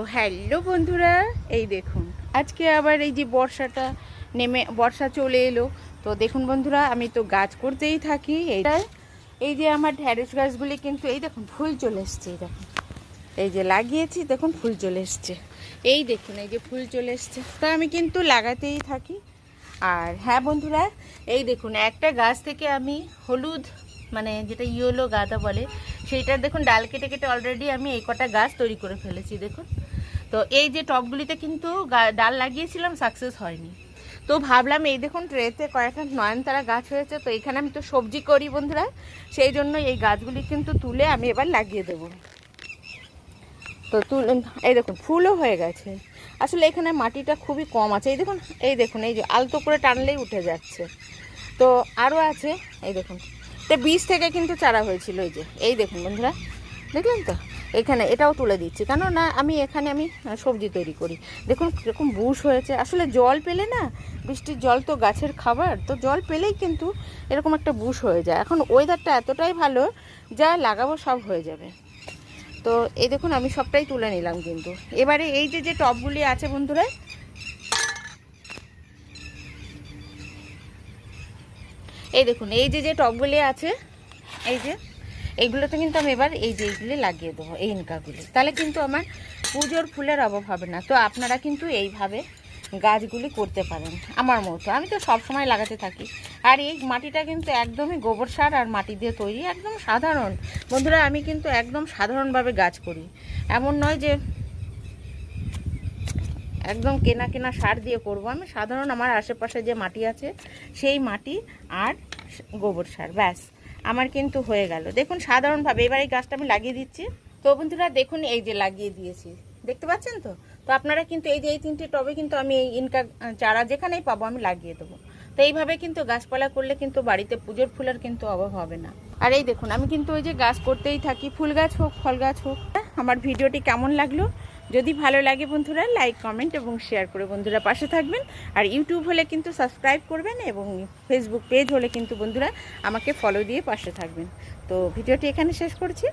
তো হ্যালো বন্ধুরা, এই দেখুন আজকে আবার এই যে বর্ষা চলে এলো। তো দেখুন বন্ধুরা, আমি তো গাছ করতেই থাকি। এই যে আমার ঢ্যাঁড়স গাছগুলি কিন্তু এই দেখুন ফুল চলে এসছে। এই দেখুন, এই যে লাগিয়েছি, দেখুন ফুল চলে এসছে। এই দেখুন, এই যে ফুল চলে এসছে। তো আমি কিন্তু লাগাতেই থাকি। আর হ্যাঁ বন্ধুরা, এই দেখুন একটা গাছ থেকে আমি হলুদ মানে যেটা ইয়েলো গাঁদা বলে সেইটার দেখুন ডাল কেটে কেটে অলরেডি আমি এই কটা গাছ তৈরি করে ফেলেছি দেখুন। তো এই যে টবগুলিতে কিন্তু ডাল লাগিয়েছিলাম, সাকসেস হয়নি। তো ভাবলাম এই দেখুন ট্রেতে কয়েকটা নয়নতারা গাছ হয়েছে। তো এখানে আমি তো সবজি করি বন্ধুরা, সেই জন্য এই গাছগুলি কিন্তু তুলে আমি এবার লাগিয়ে দেবো। তো এই দেখুন ফুলও হয়ে গেছে। আসলে এখানে মাটিটা খুবই কম আছে। এই দেখুন এই যে আলতো করে টানলেই উঠে যাচ্ছে। তো আরও আছে, এই দেখুন তো বীজ থেকে কিন্তু চারা হয়েছিল। এই দেখুন বন্ধুরা, দেখলেন তো, এখানে এটাও তুলে দিচ্ছি, কেন না আমি সবজি তৈরি করি। দেখুন কীরকম বুশ হয়েছে। আসলে জল পেলে না, বৃষ্টির জল তো গাছের খাবার, তো জল পেলেই কিন্তু এরকম একটা বুশ হয়ে যায়। এখন ওয়েদারটা এতটাই ভালো, যা লাগাবো সব হয়ে যাবে। তো এই দেখুন আমি সবটাই তুলে নিলাম কিন্তু। এবারে এই যে টবগুলি আছে বন্ধুরা, এই দেখুন এই যে টবগুলি আছে, এই যে এইগুলোতে কিন্তু আমি এবার এইগুলি লাগিয়ে দেবো, এই ইনকাগুলি। তাহলে কিন্তু আমার পুজোর ফুলের অভাব হবে না। তো আপনারা কিন্তু এইভাবে গাছগুলি করতে পারেন আমার মতো। আমি তো সব সময় লাগাতে থাকি। আর এই মাটিটা কিন্তু একদমই গোবর সার আর মাটি দিয়ে তৈরি, একদম সাধারণ বন্ধুরা। আমি কিন্তু একদম সাধারণভাবে গাছ করি, এমন নয় যে একদম কেনা কেনা সার দিয়ে করব। আমি সাধারণ আমার আশেপাশে যে মাটি আছে সেই মাটি আর গোবর সার, ব্যাস আমার কিন্তু হয়ে গেল। দেখুন সাধারণভাবে এবার এই গাছটা আমি লাগিয়ে দিচ্ছি। তো বন্ধুরা দেখুন, এই যে লাগিয়ে দিয়েছি, দেখতে পাচ্ছেন তো। তো আপনারা কিন্তু এই যে এই 3টে টবে কিন্তু আমি এই ইনকা চারা যেখানেই পাবো আমি লাগিয়ে দেবো। তো এইভাবে কিন্তু গাছপালা করলে কিন্তু বাড়িতে পুজোর ফুলের কিন্তু অভাব হবে না। আর এই দেখুন আমি কিন্তু ওই যে গাছ করতেই থাকি, ফুল গাছ হোক ফল গাছ হোক। আমার ভিডিওটি কেমন লাগলো, যদি ভালো লাগে বন্ধুরা লাইক কমেন্ট এবং শেয়ার করে বন্ধুরা পাশে থাকবেন। আর ইউটিউব হলে কিন্তু সাবস্ক্রাইব করবেন, এবং ফেসবুক পেজ হলে কিন্তু বন্ধুরা আমাকে ফলো দিয়ে পাশে থাকবেন। তো ভিডিওটি এখানে শেষ করছি।